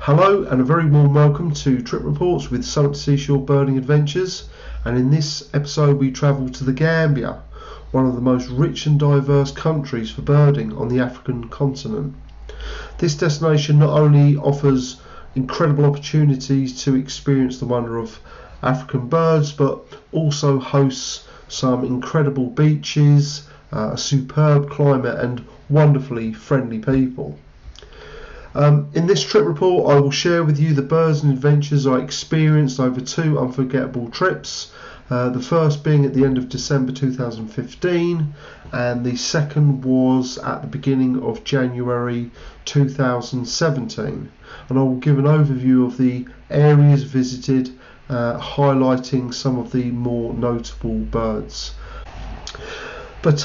Hello and a very warm welcome to Trip Reports with Summit Seashore Birding Adventures, and in this episode we travel to the Gambia, one of the most rich and diverse countries for birding on the African continent. This destination not only offers incredible opportunities to experience the wonder of African birds, but also hosts some incredible beaches, a superb climate and wonderfully friendly people. In this trip report I will share with you the birds and adventures I experienced over two unforgettable trips, the first being at the end of December 2015 and the second was at the beginning of January 2017, and I will give an overview of the areas visited, highlighting some of the more notable birds. But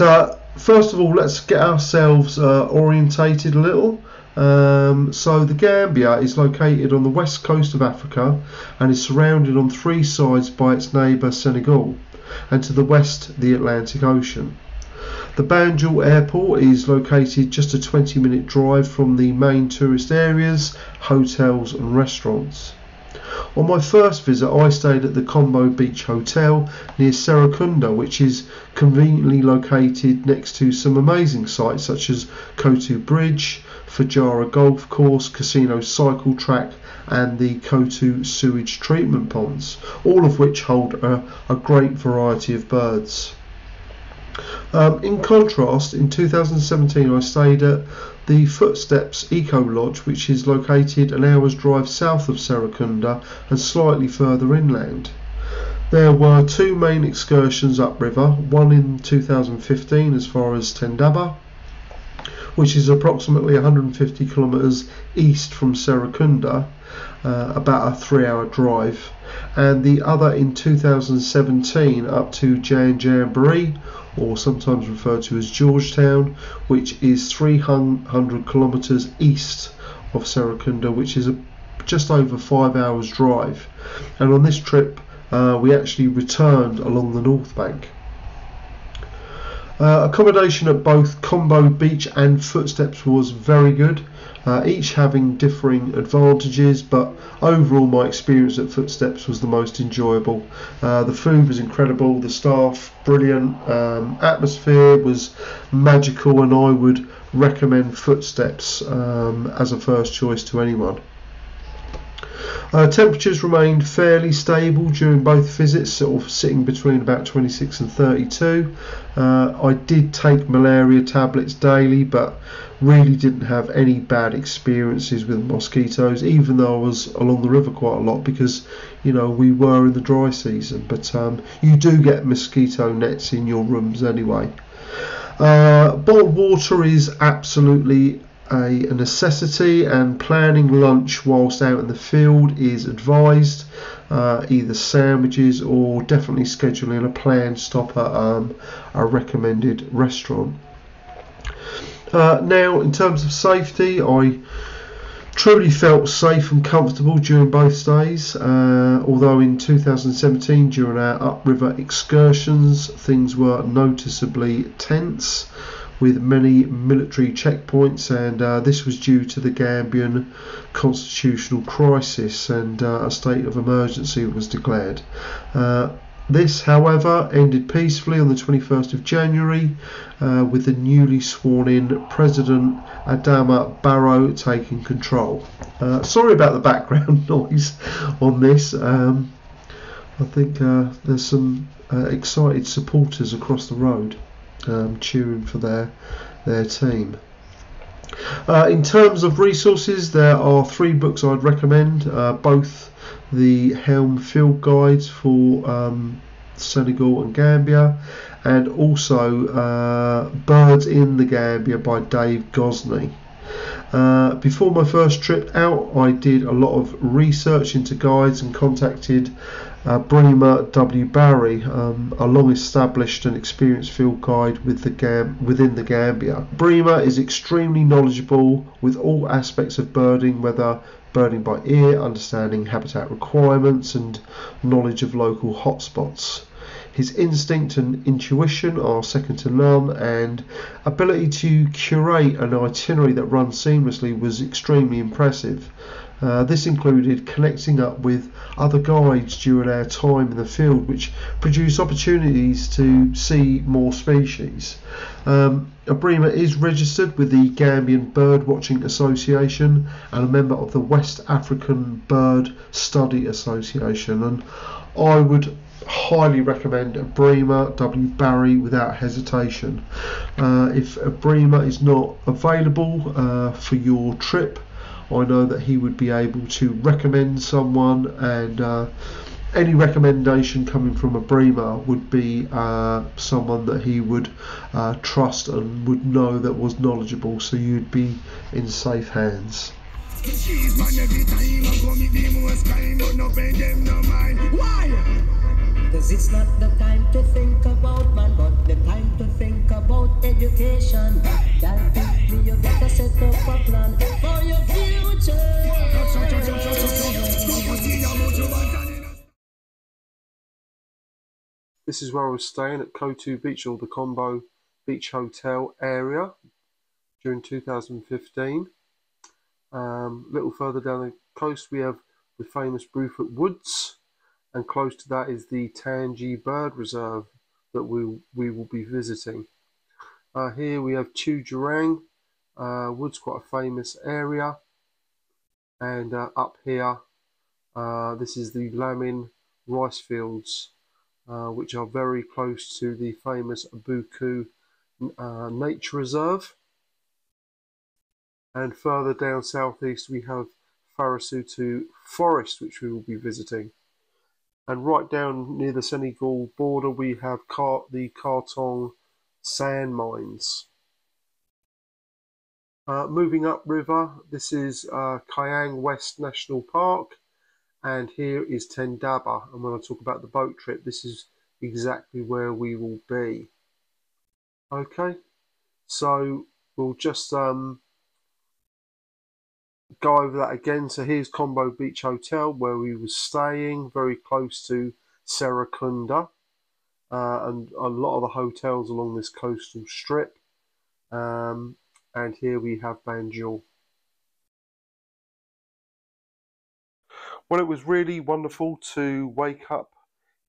first of all, let's get ourselves orientated a little. So the Gambia is located on the west coast of Africa and is surrounded on three sides by its neighbour Senegal, and to the west the Atlantic Ocean. The Banjul airport is located just a 20-minute drive from the main tourist areas, hotels and restaurants. On my first visit I stayed at the Combo Beach Hotel near Serekunda, which is conveniently located next to some amazing sites such as Kotu Bridge, Fajara Golf Course, Casino Cycle Track and the Kotu Sewage Treatment Ponds, all of which hold a great variety of birds. In contrast, in 2017 I stayed at the Footsteps Eco Lodge, which is located an hour's drive south of Serekunda and slightly further inland. There were two main excursions upriver, one in 2015 as far as Tendaba, which is approximately 150 kilometres east from Serekunda, about a 3-hour drive, and the other in 2017 up to Jamboree, or sometimes referred to as Georgetown, which is 300 kilometres east of Serekunda, which is just over 5 hours drive. And on this trip we actually returned along the north bank. Accommodation at both Combo Beach and Footsteps was very good, each having differing advantages, but overall my experience at Footsteps was the most enjoyable. The food was incredible, the staff brilliant, atmosphere was magical, and I would recommend Footsteps as a first choice to anyone. Temperatures remained fairly stable during both visits, sort of sitting between about 26 and 32. I did take malaria tablets daily, but really didn't have any bad experiences with mosquitoes, even though I was along the river quite a lot because, you know, we were in the dry season. But you do get mosquito nets in your rooms anyway. Bottled water is absolutely a necessity, and planning lunch whilst out in the field is advised, either sandwiches or definitely scheduling a planned stop at a recommended restaurant. Now, in terms of safety, I truly felt safe and comfortable during both stays, although in 2017 during our upriver excursions things were noticeably tense, with many military checkpoints, and this was due to the Gambian constitutional crisis and a state of emergency was declared. This, however, ended peacefully on the 21st of January with the newly sworn in President Adama Barrow taking control. Sorry about the background noise on this. I think there's some excited supporters across the road cheering for their team. In terms of resources, there are 3 books I'd recommend, both the Helm Field Guides for Senegal and Gambia, and also Birds in the Gambia by Dave Gosney. Before my first trip out, I did a lot of research into guides and contacted Ebrima W. Barry, a long-established and experienced field guide within the Gambia. Ebrima is extremely knowledgeable with all aspects of birding, whether birding by ear, understanding habitat requirements, and knowledge of local hotspots. His instinct and intuition are second to none, and ability to curate an itinerary that runs seamlessly was extremely impressive. This included connecting up with other guides during our time in the field, which produced opportunities to see more species. Ebrima is registered with the Gambian Bird Watching Association and a member of the West African Bird Study Association, and I would highly recommend Ebrima W. Barry without hesitation. If Ebrima is not available for your trip, I know that he would be able to recommend someone, and any recommendation coming from Ebrima would be someone that he would trust and would know that was knowledgeable, so you'd be in safe hands. Cause it's not the time to think about man, but the time to think about education. That quickly you better set up a plan for your future. This is where I was staying at Kotu Beach, or the Combo Beach Hotel area during 2015. A little further down the coast we have the famous Brufut Woods, and close to that is the Tanji Bird Reserve that we will be visiting. Here we have Tujereng Woods, quite a famous area, and up here this is the Lamin rice fields, which are very close to the famous Abuko nature reserve. And further down southeast we have Farasuto Forest, which we will be visiting. And right down near the Senegal border we have the Kartong Sandmines. Moving upriver, this is Kiang West National Park, and here is Tendaba. And when I talk about the boat trip, this is exactly where we will be. Okay, so we'll just go over that again. So here's Combo Beach Hotel, where we were staying, very close to Serekunda, and a lot of the hotels along this coastal strip. And here we have Banjul. Well, it was really wonderful to wake up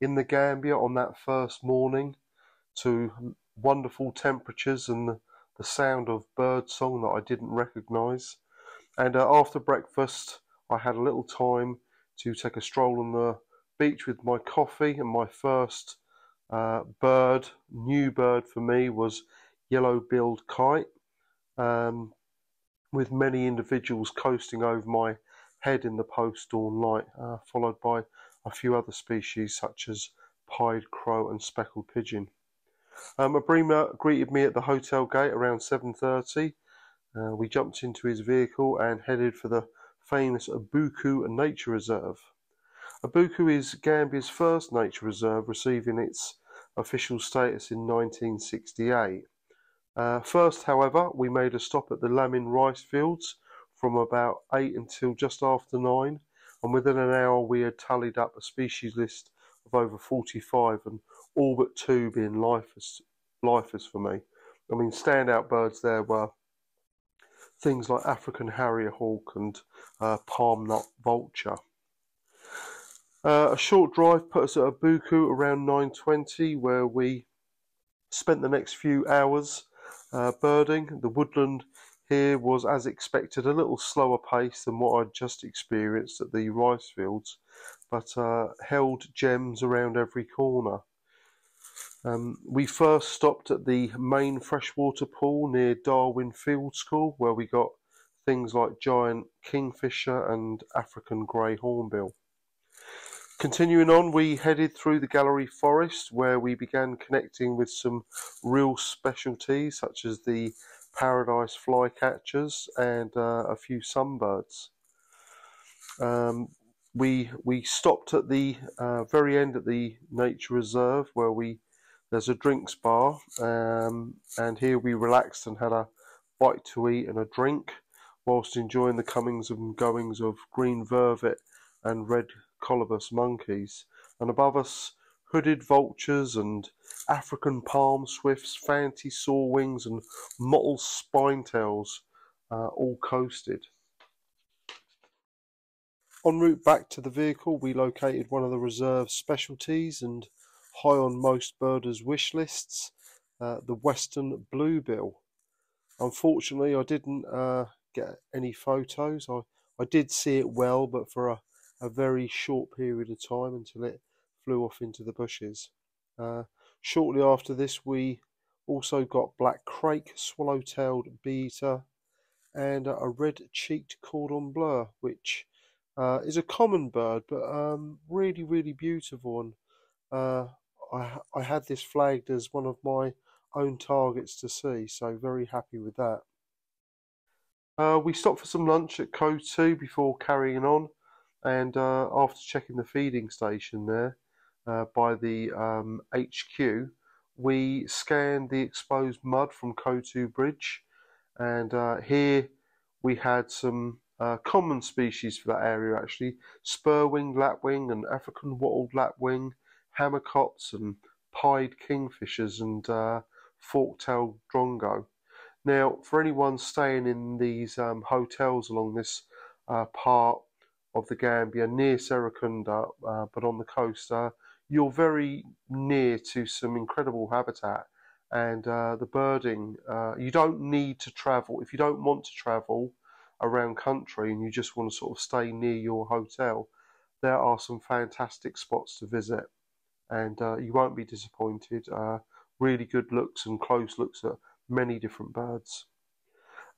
in the Gambia on that first morning to wonderful temperatures and the sound of bird song that I didn't recognise. And after breakfast I had a little time to take a stroll on the beach with my coffee, and my first new bird for me, was yellow-billed kite, with many individuals coasting over my head in the post-dawn light, followed by a few other species such as pied crow and speckled pigeon. Ebrima greeted me at the hotel gate around 7:30. We jumped into his vehicle and headed for the famous Abuko Nature Reserve. Abuko is Gambia's first nature reserve, receiving its official status in 1968. First, however, we made a stop at the Lamin rice fields from about 8 until just after 9, and within an hour we had tallied up a species list of over 45, and all but 2 being lifers for me. I mean, standout birds there were things like African harrier hawk and palm nut vulture. A short drive put us at Abuko around 9:20, where we spent the next few hours birding. The woodland here was, as expected, a little slower pace than what I'd just experienced at the rice fields, but held gems around every corner. We first stopped at the main freshwater pool near Darwin Field School, where we got things like giant kingfisher and African grey hornbill. Continuing on, we headed through the Gallery Forest, where we began connecting with some real specialties such as the paradise flycatchers and a few sunbirds. We stopped at the very end at the nature reserve, where there's a drinks bar, and here we relaxed and had a bite to eat and a drink, whilst enjoying the comings and goings of green vervet and red colobus monkeys, and above us hooded vultures and African palm swifts, fancy sawwings and mottled spinetails all coasted. En route back to the vehicle, we located one of the reserve specialties and high on most birders' wish lists, the western bluebill. Unfortunately, I didn't get any photos. I did see it well, but for a very short period of time until it flew off into the bushes. Shortly after this, we also got black crake, swallow-tailed bee-eater, and a red-cheeked cordon bleu, which is a common bird, but really, really beautiful. And I had this flagged as one of my own targets to see, so very happy with that. We stopped for some lunch at Kotu before carrying on, and after checking the feeding station there by the HQ, we scanned the exposed mud from Kotu Bridge, and here we had some common species for that area actually: spur-winged lapwing and African wattled lapwing, hammercots and pied kingfishers, and fork-tailed drongo. Now, for anyone staying in these hotels along this part of the Gambia near Serekunda, but on the coast, you're very near to some incredible habitat, and the birding, you don't need to travel. If you don't want to travel around country and you just want to sort of stay near your hotel, there are some fantastic spots to visit, and you won't be disappointed. Really good looks and close looks at many different birds.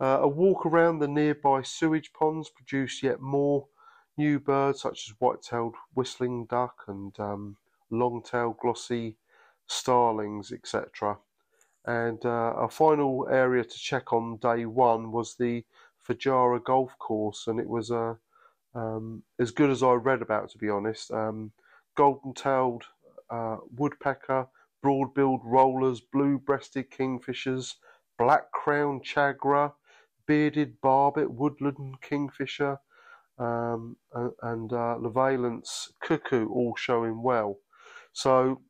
A walk around the nearby sewage ponds produced yet more new birds, such as white-tailed whistling duck and long-tailed glossy starlings, etc. And our final area to check on day one was the Fajara golf course, and it was as good as I read about, to be honest. Golden-tailed woodpecker, broad-billed rollers, blue-breasted kingfishers, black-crowned chagra, bearded barbet, woodland kingfisher, and Levalance cuckoo, all showing well. So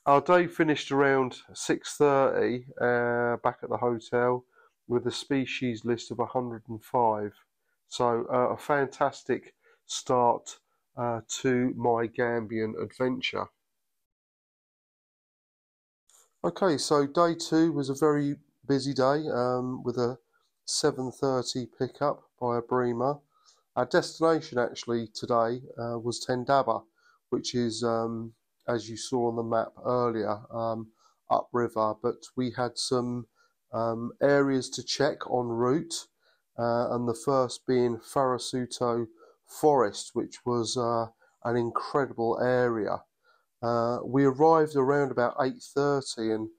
our day finished around 6:30 back at the hotel with a species list of 105. So a fantastic start to my Gambian adventure. Okay, so day two was a very busy day with a 7:30 pickup by Ebrima. Our destination actually today was Tendaba, which is, as you saw on the map earlier, upriver, but we had some areas to check en route, and the first being Farasuto Forest, which was an incredible area. We arrived around about 8:30 and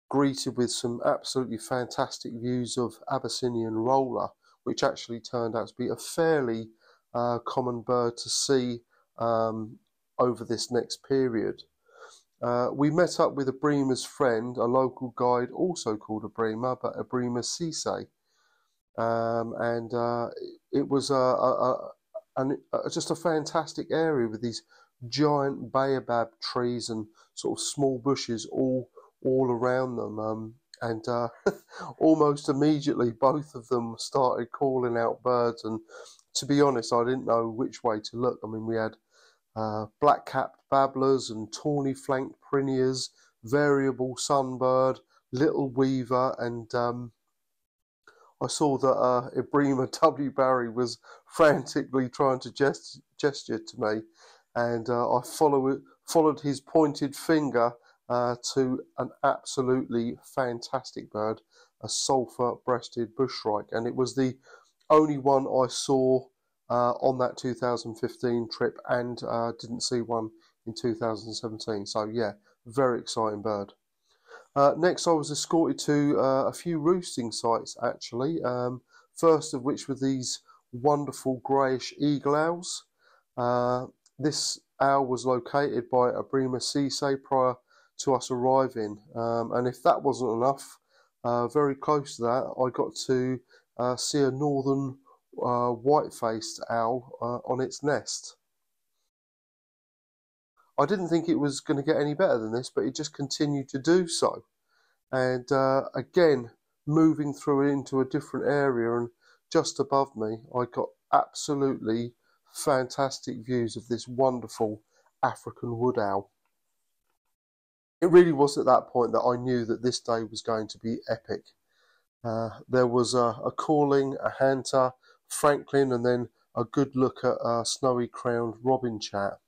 greeted with some absolutely fantastic views of Abyssinian roller, which actually turned out to be a fairly common bird to see over this next period. We met up with Ebrima's friend, a local guide also called Ebrima, but Ebrima Cisse, and it was just a fantastic area with these giant baobab trees and sort of small bushes all around them, and almost immediately both of them started calling out birds, and to be honest, I didn't know which way to look. I mean, we had black-capped babblers and tawny-flanked prinias, variable sunbird, little weaver, and I saw that Ebrima W. Barry was frantically trying to gesture to me, and I followed his pointed finger to an absolutely fantastic bird, a sulphur-breasted bushrike, and it was the only one I saw on that 2015 trip, and didn't see one in 2017. So yeah, very exciting bird. Next, I was escorted to a few roosting sites actually. First of which were these wonderful greyish eagle owls. This owl was located by Ebrima Cisse prior to us arriving, and if that wasn't enough, very close to that, I got to see a northern white-faced owl on its nest. I didn't think it was going to get any better than this, but it just continued to do so. And again, moving through into a different area, and just above me, I got absolutely fantastic views of this wonderful African wood owl. It really was at that point that I knew that this day was going to be epic. There was a calling, a hanter, Franklin, and then a good look at a snowy-crowned robin chat.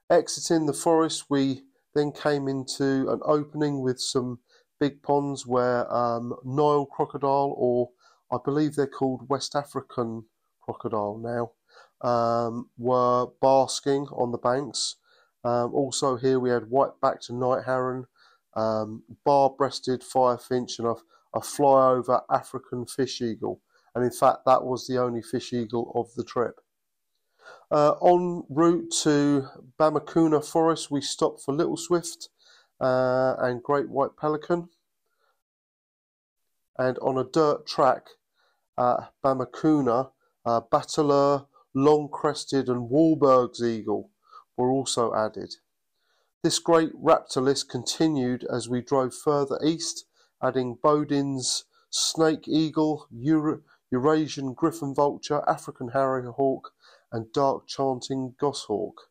Exiting the forest, we then came into an opening with some big ponds where Nile crocodile, or I believe they're called West African crocodile now, were basking on the banks. Also here we had white-backed night heron, bar-breasted firefinch, and a flyover African fish eagle. And in fact, that was the only fish eagle of the trip. En route to Bamakuna Forest, we stopped for little swift and great white pelican. And on a dirt track at Bamakuna, Bateleur, long-crested and Wahlberg's eagle were also added. This great raptor list continued as we drove further east, adding Bodin's snake eagle, Eurasian griffon vulture, African harryhawk, and dark chanting goshawk.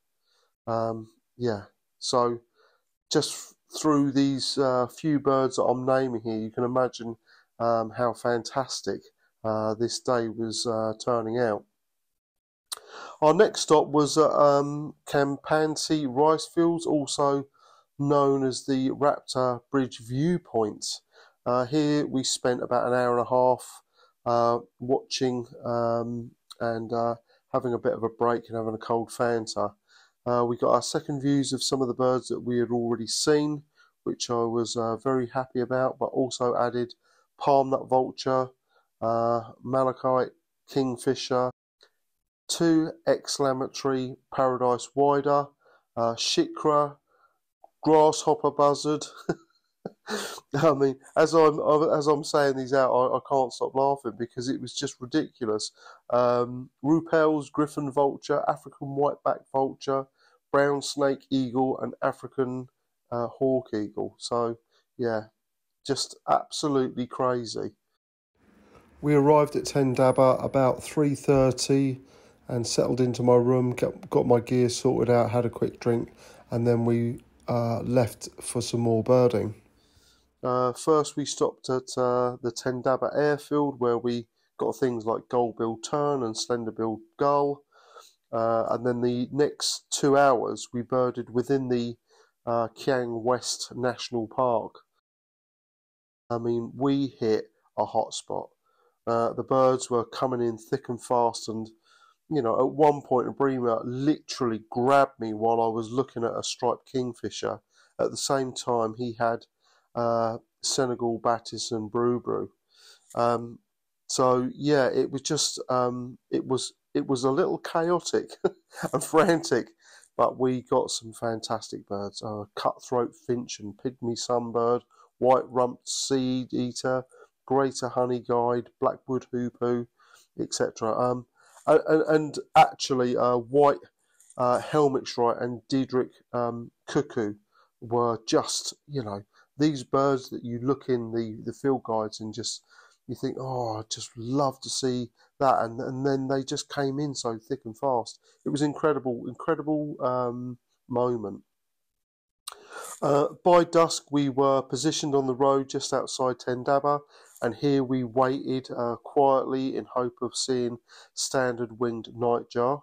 Yeah, so just through these few birds that I'm naming here, you can imagine how fantastic this day was turning out. Our next stop was at Kampansi rice fields, also known as the Raptor Bridge Viewpoint. Here we spent about an hour and a half watching and having a bit of a break and having a cold Fanta. We got our second views of some of the birds that we had already seen, which I was very happy about, but also added palm nut vulture, malachite kingfisher, 2 exclamatory paradise wider, shikra, grasshopper buzzard. I mean, as I'm saying these out, I can't stop laughing because it was just ridiculous. Rupel's griffon vulture, African whiteback vulture, brown snake eagle, and African hawk eagle. So yeah, just absolutely crazy. We arrived at Tendaba about 3:30 and settled into my room, got my gear sorted out, had a quick drink, and then we left for some more birding. First we stopped at the Tendaba airfield, where we got things like gold-billed tern and slender-billed gull, and then the next 2 hours we birded within the Kiang West National Park. I mean, we hit a hot spot. The birds were coming in thick and fast, and you know, at one point Ebrima literally grabbed me while I was looking at a striped kingfisher. At the same time, he had Senegal Battis and Brubru. So yeah, it was just it was a little chaotic and frantic, but we got some fantastic birds: cutthroat finch and pygmy sunbird, white-rumped seed eater, greater honey guide, blackwood hoopoo, etc. And actually, white helmet shrike and Diedrich cuckoo were just, you know, these birds that you look in the field guides and just you think, oh, I'd just love to see that, and then they just came in so thick and fast. It was incredible moment. By dusk, we were positioned on the road just outside Tendaba, and here we waited quietly in hope of seeing standard winged nightjar.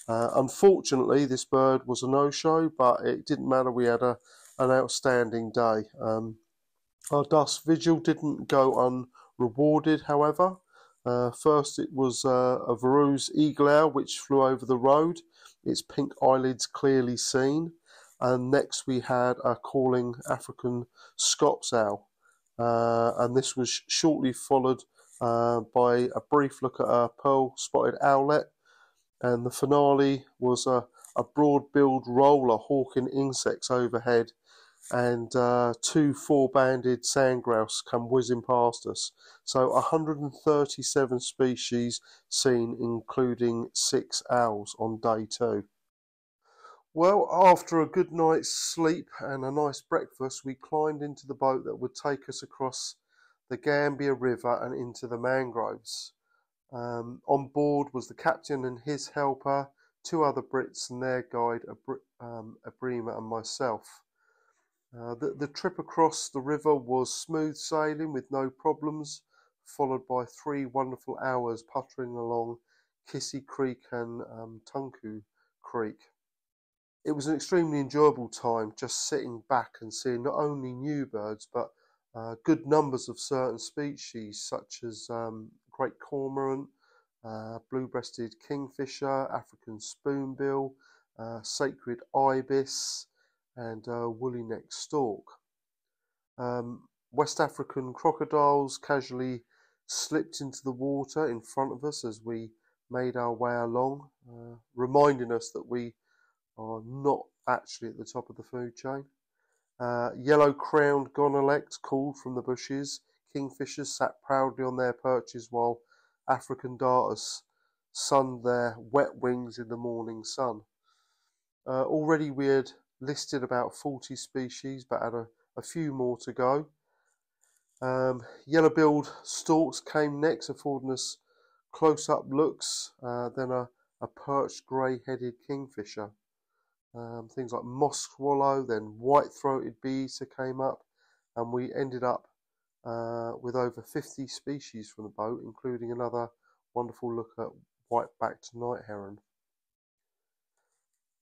Unfortunately, this bird was a no-show, but it didn't matter. We had an outstanding day. Our dusk vigil didn't go unrewarded, however. First, it was a Verou's eagle owl which flew over the road, its pink eyelids clearly seen. And next we had a calling African Scots owl, and this was shortly followed by a brief look at a pearl-spotted owlet, and the finale was a broad-billed roller hawking insects overhead, and 2 4-banded sandgrouse come whizzing past us. So 137 species seen, including 6 owls on day 2. Well, after a good night's sleep and a nice breakfast, we climbed into the boat that would take us across the Gambia River and into the mangroves. On board was the captain and his helper, 2 other Brits and their guide, Ebrima and myself. The trip across the river was smooth sailing with no problems, followed by 3 wonderful hours puttering along Kotu Creek and Kotu Creek. It was an extremely enjoyable time just sitting back and seeing not only new birds but good numbers of certain species such as great cormorant, blue-breasted kingfisher, African spoonbill, sacred ibis and woolly-necked stork. West African crocodiles casually slipped into the water in front of us as we made our way along, reminding us that we are not actually at the top of the food chain. Yellow-crowned gonolect called from the bushes. Kingfishers sat proudly on their perches while African darters sunned their wet wings in the morning sun. Already we had listed about 40 species, but had a few more to go. Yellow-billed storks came next, affording us close-up looks, then a perched grey-headed kingfisher. Things like moss swallow, then white-throated bee-eater came up, and we ended up with over 50 species from the boat, including another wonderful look at white-backed night heron.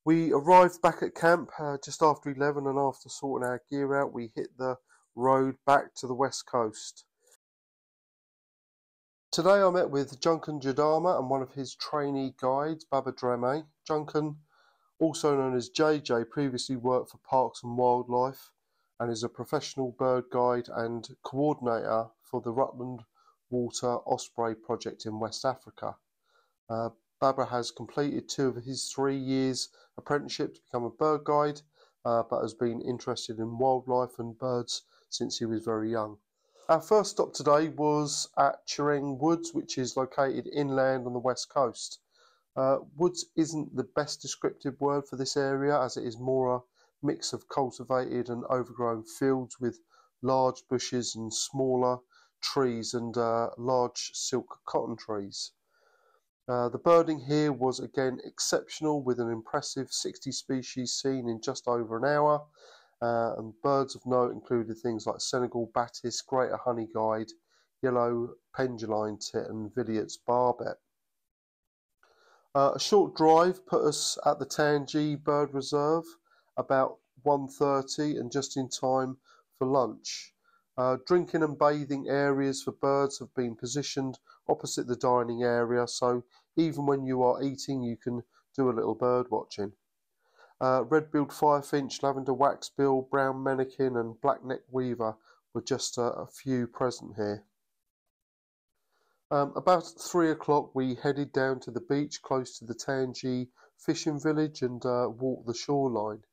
We arrived back at camp just after 11, and after sorting our gear out, we hit the road back to the west coast. Today I met with Juncan Jadama and one of his trainee guides, Baba Dreme. Juncan, also known as JJ, previously worked for Parks and Wildlife and is a professional bird guide and coordinator for the Rutland Water Osprey project in West Africa. Baba has completed 2 of his 3 years apprenticeship to become a bird guide, but has been interested in wildlife and birds since he was very young. Our first stop today was at Tujereng Woods, which is located inland on the west coast. Woods isn't the best descriptive word for this area, as it is more a mix of cultivated and overgrown fields with large bushes and smaller trees and large silk cotton trees. The birding here was again exceptional, with an impressive 60 species seen in just over an hour, and birds of note included things like Senegal Battis, Greater Honeyguide, Yellow Penduline Tit and Villiers Barbet. A short drive put us at the Tanji Bird Reserve about 1:30 and just in time for lunch. Drinking and bathing areas for birds have been positioned opposite the dining area, so even when you are eating you can do a little bird watching. Red-billed firefinch, lavender waxbill, brown menikin and black-necked weaver were just a few present here. About 3 o'clock we headed down to the beach close to the Tanji fishing village and walked the shoreline.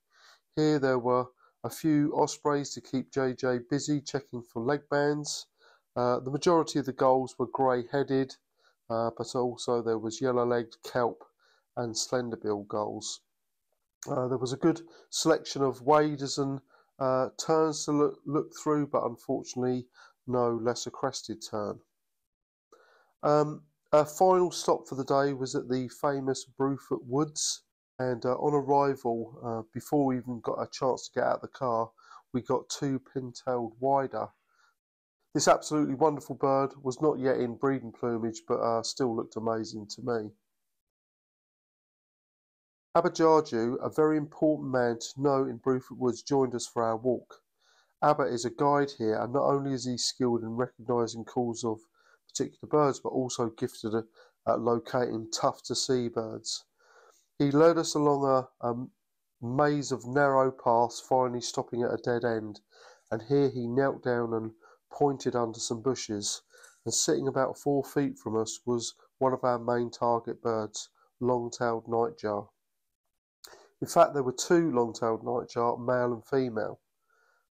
Here there were a few ospreys to keep JJ busy checking for leg bands. The majority of the gulls were grey-headed, but also there was yellow-legged kelp and slenderbill gulls. There was a good selection of waders and terns to look through, but unfortunately no lesser crested tern. Our final stop for the day was at the famous Brufut Woods, and on arrival, before we even got a chance to get out of the car, we got 2 pin-tailed wider. This absolutely wonderful bird was not yet in breeding plumage, but still looked amazing to me. Abba, a very important man to know in Brufut Woods, joined us for our walk. Abba is a guide here, and not only is he skilled in recognising calls of particular birds, but also gifted at locating tough-to-see birds. He led us along a maze of narrow paths, finally stopping at a dead end, and here he knelt down and pointed under some bushes, and sitting about 4 feet from us was one of our main target birds, long-tailed nightjar. In fact, there were 2 long-tailed nightjar, male and female,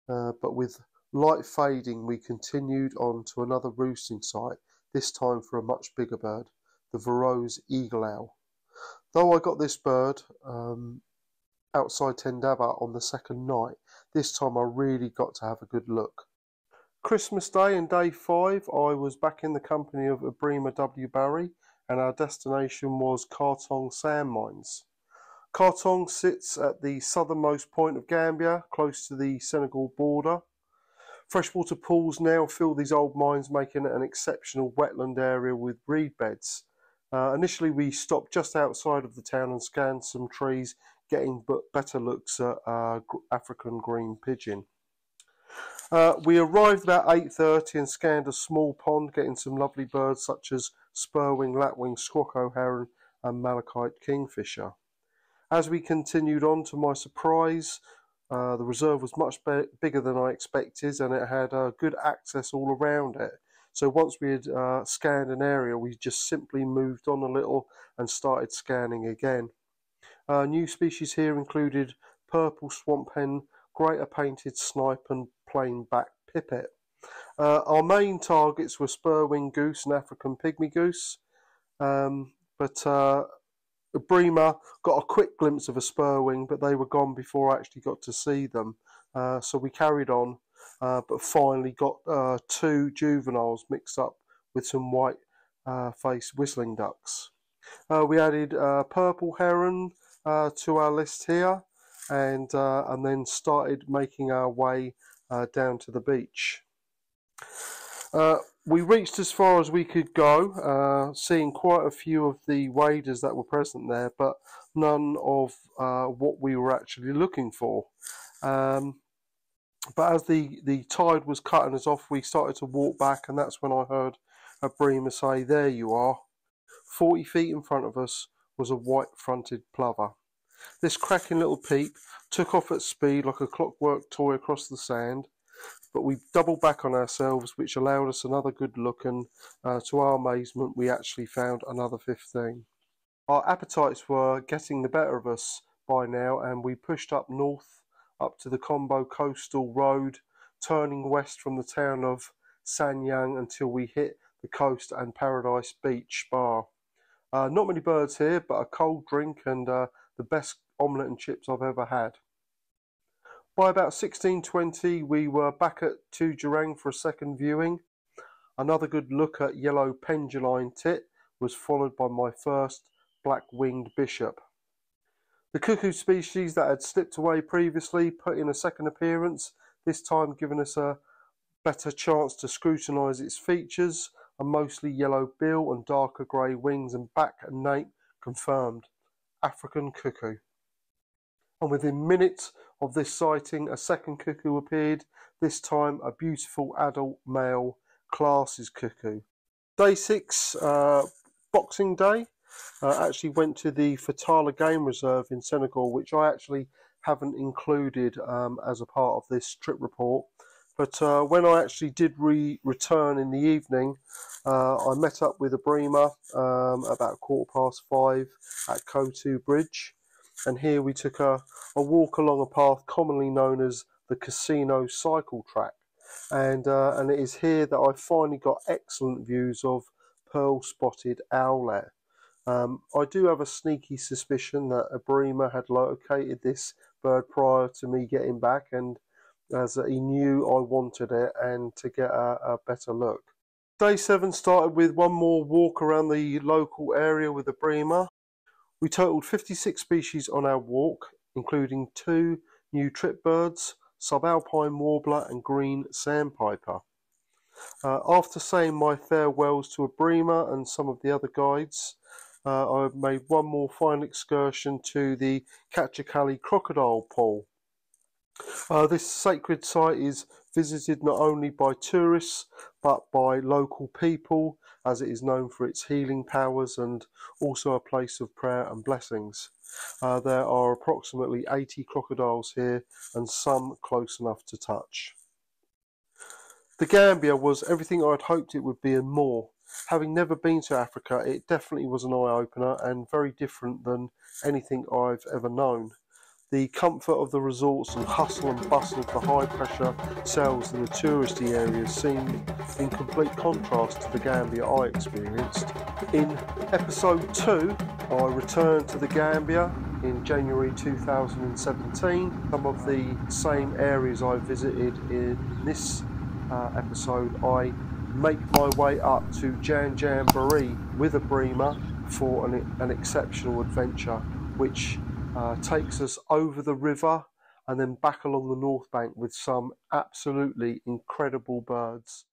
but with light fading we continued on to another roosting site, this time for a much bigger bird, the Varro's eagle owl. Though I got this bird outside Tendaba on the second night, this time I really got to have a good look. Christmas Day and day 5, I was back in the company of Ebrima W. Barry, and our destination was Kartong Sandmines. Kartong sits at the southernmost point of Gambia, close to the Senegal border. Freshwater pools now fill these old mines, making it an exceptional wetland area with reed beds. Initially we stopped just outside of the town and scanned some trees, getting better looks at African green pigeon. We arrived about 8:30 and scanned a small pond, getting some lovely birds such as spurwing, lapwing, scrocco heron and malachite kingfisher. As we continued on, to my surprise, the reserve was much bigger than I expected, and it had good access all around it. So once we had scanned an area, we just simply moved on a little and started scanning again. New species here included purple swamp hen, greater painted snipe and plain back pipit. Our main targets were spur-winged goose and African pygmy goose, but Ebrima got a quick glimpse of a spur-wing, but they were gone before I actually got to see them. So we carried on, but finally got 2 juveniles mixed up with some white-faced whistling ducks. We added purple heron to our list here, and then started making our way down to the beach. We reached as far as we could go, seeing quite a few of the waders that were present there, but none of what we were actually looking for. But as the tide was cutting us off, we started to walk back, and that's when I heard Ebrima say, "There you are." 40 feet in front of us was a white-fronted plover. This cracking little peep took off at speed like a clockwork toy across the sand, but we doubled back on ourselves, which allowed us another good look, and to our amazement we actually found another 15. Our appetites were getting the better of us by now, and we pushed up north up to the Combo Coastal Road, turning west from the town of Sanyang until we hit the coast and Paradise Beach Bar. Not many birds here, but a cold drink and the best omelette and chips I've ever had. By about 16:20 we were back at Tujereng for a second viewing. Another good look at yellow penduline tit was followed by my first black-winged bishop. The cuckoo species that had slipped away previously put in a second appearance, this time giving us a better chance to scrutinise its features. A mostly yellow bill and darker grey wings, and back and nape confirmed. African cuckoo. And within minutes of this sighting, a second cuckoo appeared, this time a beautiful adult male classes cuckoo. Day 6, Boxing Day, actually went to the Fatala Game Reserve in Senegal, which I actually haven't included as a part of this trip report. But when I actually did return in the evening, I met up with Ebrima about 5:15 at Kotu Bridge. And here we took a walk along a path commonly known as the Casino Cycle Track. And it is here that I finally got excellent views of pearl-spotted owlet. I do have a sneaky suspicion that Ebrima had located this bird prior to me getting back, and as he knew I wanted it and to get a better look. Day 7 started with one more walk around the local area with Ebrima. We totaled 56 species on our walk, including 2 new trip birds, subalpine warbler and green sandpiper. After saying my farewells to Ebrima and some of the other guides, I made one more final excursion to the Kachikally crocodile pool. This sacred site is visited not only by tourists but by local people, as it is known for its healing powers and also a place of prayer and blessings. There are approximately 80 crocodiles here, and some close enough to touch. The Gambia was everything I'd hoped it would be and more. Having never been to Africa, it definitely was an eye-opener and very different than anything I've ever known. The comfort of the resorts and hustle and bustle of the high-pressure cells in the touristy areas seemed in complete contrast to the Gambia I experienced. In episode 2, I returned to the Gambia in January 2017. Some of the same areas I visited in this episode, I make my way up to Jamboree with Ebrima for an exceptional adventure, which takes us over the river and then back along the north bank with some absolutely incredible birds.